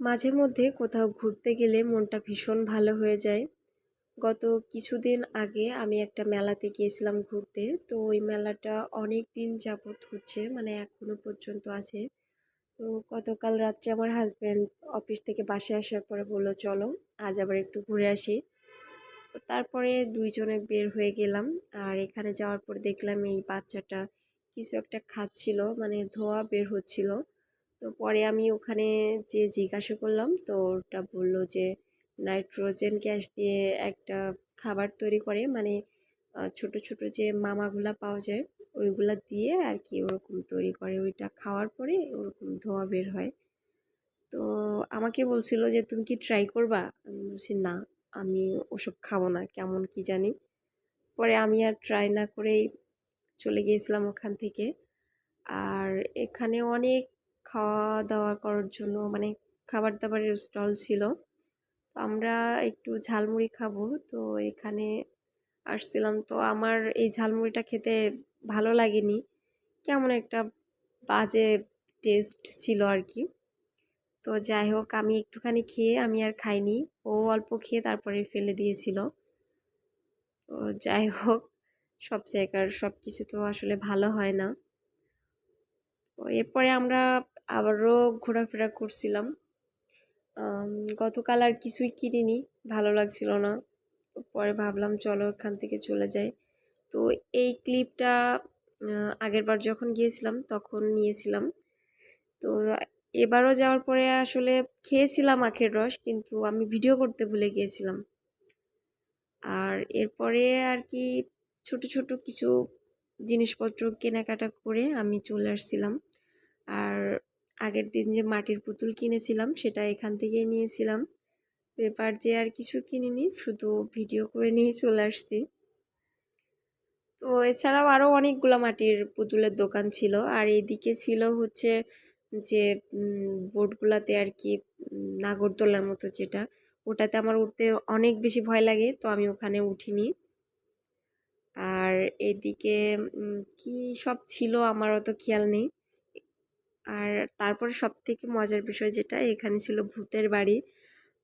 মাঝে মধ্যে কোথাও ঘুরতে গেলে মনটা ভীষণ ভালো হয়ে যায়। গত কিছুদিন আগে আমি একটা মেলাতে গিয়েছিলাম ঘুরতে। তো ওই মেলাটা অনেক দিন যাবত হচ্ছে, মানে এখনো পর্যন্ত আছে। তো গতকাল রাত্রে আমার হাজব্যান্ড অফিস থেকে বাসায় আসার পরে বললো, চলো আজ আবার একটু ঘুরে আসি। তো তারপরে দুইজনে বের হয়ে গেলাম। আর এখানে যাওয়ার পর দেখলাম এই বাচ্চাটা কিছু একটা খাচ্ছিল, মানে ধোঁয়া বের হচ্ছিল। তো পরে আমি ওখানে যে জিজ্ঞাসা করলাম, তো ওটা বললো যে নাইট্রোজেন গ্যাস দিয়ে একটা খাবার তৈরি করে, মানে ছোট ছোট যে মামাগুলা পাওয়া যায় ওইগুলা দিয়ে আর কি ওরকম তৈরি করে। ওইটা খাওয়ার পরে ওরকম ধোঁয়া বের হয়। তো আমাকে বলছিল যে তুমি কি ট্রাই করবা? আমি বলছি না, আমি ওসব খাবো না, কেমন কি জানি। পরে আমি আর ট্রাই না করেই চলে গিয়েছিলাম ওখান থেকে। আর এখানে অনেক খাওয়া দাওয়া করার জন্য, মানে খাবার দাবারের স্টল ছিল। তো আমরা একটু ঝালমুড়ি খাবো, তো এখানে আসছিলাম। তো আমার এই ঝালমুড়িটা খেতে ভালো লাগেনি, কেমন একটা বাজে টেস্ট ছিল আর কি। তো যাই হোক, আমি একটুখানি খেয়ে আমি আর খাইনি। ও অল্প খেয়ে তারপরে ফেলে দিয়েছিল। তো যাই হোক, সব জায়গার সব কিছু তো আসলে ভালো হয় না। তো এরপরে আমরা আবারও ঘোরাফেরা করছিলাম। গতকাল আর কিছুই কিনিনি, ভালো লাগছিল না। তো পরে ভাবলাম চলো এখান থেকে চলে যাই। তো এই ক্লিপটা আগের বার যখন গিয়েছিলাম তখন নিয়েছিলাম। তো এবারও যাওয়ার পরে আসলে খেয়েছিলাম আখের রস, কিন্তু আমি ভিডিও করতে ভুলে গিয়েছিলাম। আর এরপরে আর কি ছোট ছোট কিছু জিনিসপত্র কেনাকাটা করে আমি চলে আসছিলাম। আর আগের দিন যে মাটির পুতুল কিনেছিলাম সেটা এখান থেকে নিয়েছিলাম। তো এবার যে আর কিছু কিনিনি, শুধু ভিডিও করে নিয়ে চলে আসছি। তো এছাড়াও আরও অনেকগুলো মাটির পুতুলের দোকান ছিল। আর এইদিকে ছিল হচ্ছে যে বোটগুলাতে আর কি নাগরদোলার মতো যেটা, ওটাতে আমার উঠতে অনেক বেশি ভয় লাগে, তো আমি ওখানে উঠিনি। আর এদিকে কি সব ছিল আমার অত খেয়াল নেই। আর তারপরে সব থেকে মজার বিষয় যেটা, এখানে ছিল ভূতের বাড়ি।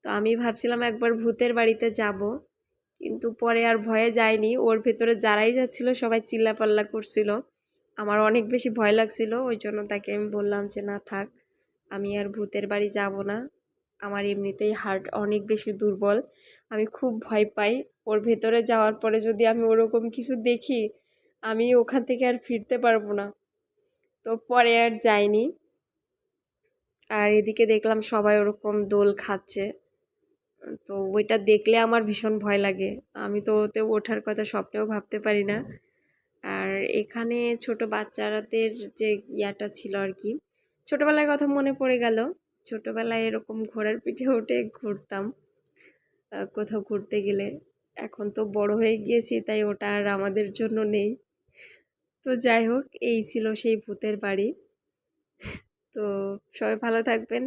তো আমি ভাবছিলাম একবার ভূতের বাড়িতে যাব, কিন্তু পরে আর ভয়ে যায়নি। ওর ভেতরে যারাই যাচ্ছিল সবাই চিল্লাপাল্লা করছিল, আমার অনেক বেশি ভয় লাগছিল। ওই জন্য তাকে আমি বললাম যে না থাক, আমি আর ভূতের বাড়ি যাব না। আমার এমনিতেই হার্ট অনেক বেশি দুর্বল, আমি খুব ভয় পাই। ওর ভেতরে যাওয়ার পরে যদি আমি ওরকম কিছু দেখি, আমি ওখান থেকে আর ফিরতে পারবো না। তো পরে আর যাইনি। আর এদিকে দেখলাম সবাই ওরকম দোল খাচ্ছে, তো ওইটা দেখলে আমার ভীষণ ভয় লাগে। আমি তো ওতে ওঠার কথা স্বপ্নেও ভাবতে পারি না। আর এখানে ছোট বাচ্চাদের যে ইয়াটা ছিল আর কি, ছোটবেলার কথা মনে পড়ে গেল। ছোটবেলায় এরকম ঘোড়ার পিঠে উঠে ঘুরতাম কোথাও ঘুরতে গেলে। এখন তো বড় হয়ে গিয়েছি, তাই ওটা আর আমাদের জন্য নেই। তো যাই হোক, এই ছিল সেই ভূতের বাড়ি। তো সবাই ভালো থাকবেন।